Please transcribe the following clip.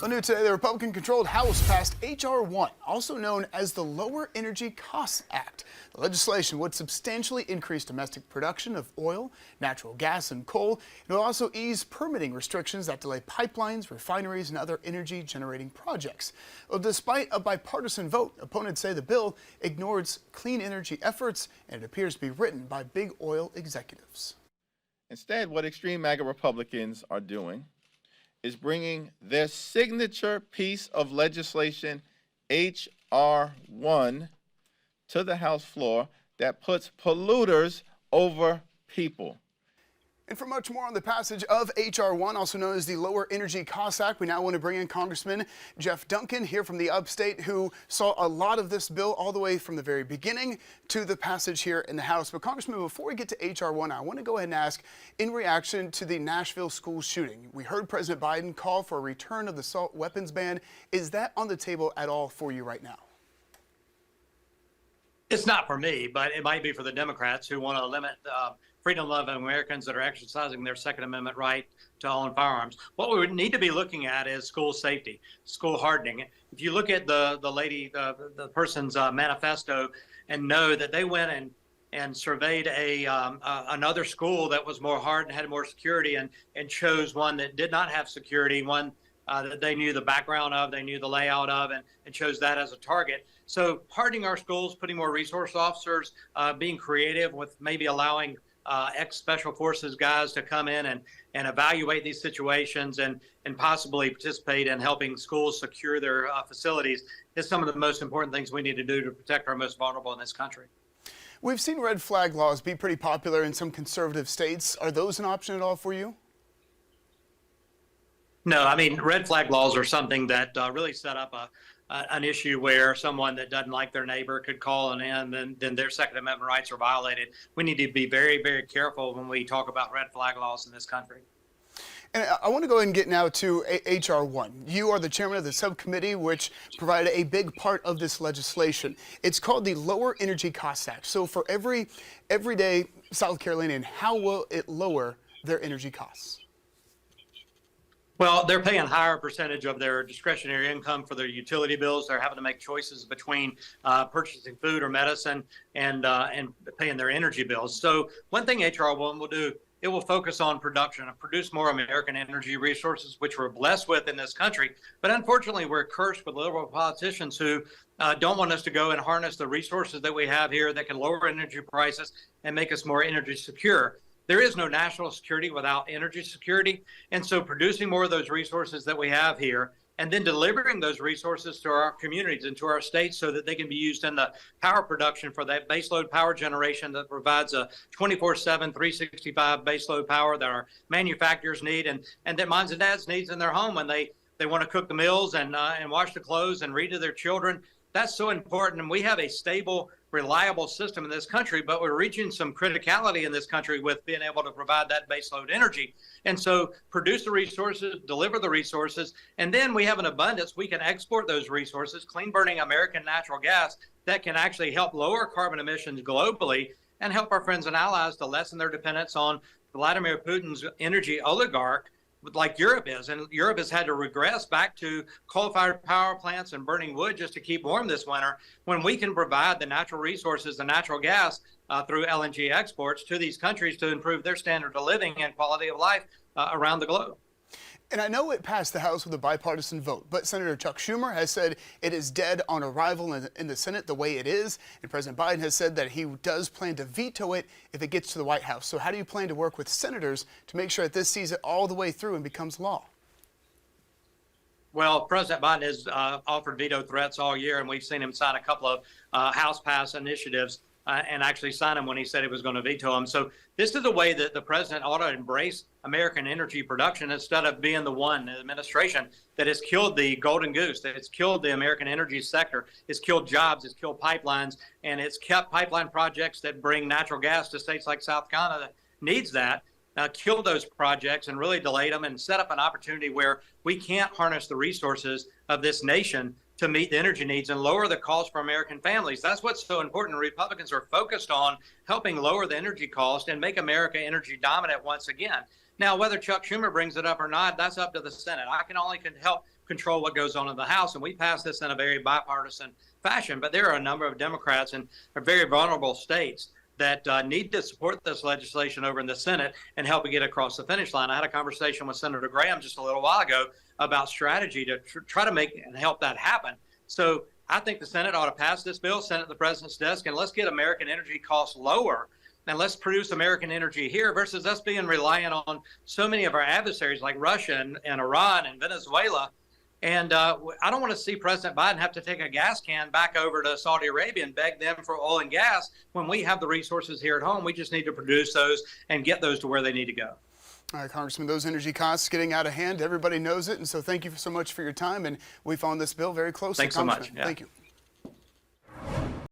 Well, new today, the Republican-controlled House passed H.R. 1, also known as the Lower Energy Costs Act. The legislation would substantially increase domestic production of oil, natural gas, and coal. It will also ease permitting restrictions that delay pipelines, refineries, and other energy-generating projects. Well, despite a bipartisan vote, opponents say the bill ignores clean energy efforts, and it appears to be written by big oil executives. Instead, what extreme MAGA Republicans are doing is bringing their signature piece of legislation, H.R. 1, to the House floor that puts polluters over people. And for much more on the passage of H.R. 1, also known as the Lower Energy Costs Act, we now want to bring in Congressman Jeff Duncan here from the upstate, who saw a lot of this bill all the way from the very beginning to the passage here in the House. But Congressman, before we get to H.R. 1, I want to go ahead and ask, in reaction to the Nashville school shooting, we heard President Biden call for a return of the assault weapons ban. Is that on the table at all for you right now? It's not for me, but it might be for the Democrats who want to limit freedom of Americans that are exercising their Second Amendment right to own firearms. What we would need to be looking at is school safety, school hardening. If you look at the person's manifesto and know that they went and surveyed another school that was more hardened, had more security, and chose one that did not have security, one that they knew the background of, they knew the layout of, and chose that as a target. So hardening our schools, putting more resource officers, being creative with maybe allowing ex-special forces guys to come in and evaluate these situations and possibly participate in helping schools secure their facilities is some of the most important things we need to do to protect our most vulnerable in this country. We've seen red flag laws be pretty popular in some conservative states. Are those an option at all for you? No, I mean, red flag laws are something that really set up an issue where someone that doesn't like their neighbor could call in, and then their Second Amendment rights are violated. We need to be very, very careful when we talk about red flag laws in this country. And I want to go ahead and get now to H.R. 1. You are the chairman of the subcommittee which provided a big part of this legislation. It's called the Lower Energy Costs Act. So for everyday South Carolinian, how will it lower their energy costs? Well, they're paying a higher percentage of their discretionary income for their utility bills. They're having to make choices between purchasing food or medicine and paying their energy bills. So one thing H.R. 1 will do, it will focus on production and produce more American energy resources, which we're blessed with in this country. But unfortunately, we're cursed with liberal politicians who don't want us to go and harness the resources that we have here that can lower energy prices and make us more energy secure. There is no national security without energy security. And so producing more of those resources that we have here and then delivering those resources to our communities and to our states so that they can be used in the power production for that baseload power generation that provides a 24/7, 365 baseload power that our manufacturers need and that moms and dads needs in their home when they want to cook the meals and wash the clothes and read to their children. That's so important. And we have a stable, reliable system in this country, but we're reaching some criticality in this country with being able to provide that baseload energy. And so produce the resources, deliver the resources, and then we have an abundance. We can export those resources, clean burning American natural gas that can actually help lower carbon emissions globally and help our friends and allies to lessen their dependence on Vladimir Putin's energy oligarch like Europe is. And Europe has had to regress back to coal-fired power plants and burning wood just to keep warm this winter, when we can provide the natural resources, the natural gas through LNG exports to these countries to improve their standard of living and quality of life around the globe. And I know it passed the House with a bipartisan vote, but Senator Chuck Schumer has said it is dead on arrival in the Senate the way it is. And President Biden has said that he does plan to veto it if it gets to the White House. So how do you plan to work with senators to make sure that this sees it all the way through and becomes law? Well, President Biden has offered veto threats all year, and we've seen him sign a couple of House-passed initiatives and actually sign them when he said he was going to veto them. So this is a way that the president ought to embrace American energy production instead of being the one, the administration, that has killed the golden goose, that has killed the American energy sector, it's killed jobs, it's killed pipelines, and it's kept pipeline projects that bring natural gas to states like South Carolina that needs that, kill those projects and really delayed them and set up an opportunity where we can't harness the resources of this nation to meet the energy needs and lower the cost for American families. That's what's so important. Republicans are focused on helping lower the energy cost and make America energy dominant once again. Now, whether Chuck Schumer brings it up or not, that's up to the Senate. I can only help control what goes on in the House. And we passed this in a very bipartisan fashion. But there are a number of Democrats in very vulnerable states that need to support this legislation over in the Senate and help it get across the finish line. I had a conversation with Senator Graham just a little while ago about strategy to try to make and help that happen. So I think the Senate ought to pass this bill, send it to the president's desk, and let's get American energy costs lower. And let's produce American energy here versus us being reliant on so many of our adversaries like Russia and Iran and Venezuela. And I don't want to see President Biden have to take a gas can back over to Saudi Arabia and beg them for oil and gas when we have the resources here at home. We just need to produce those and get those to where they need to go. All right, Congressman, those energy costs getting out of hand. Everybody knows it. And so thank you so much for your time. And we followed this bill very closely. Thanks so much. Yeah. Thank you.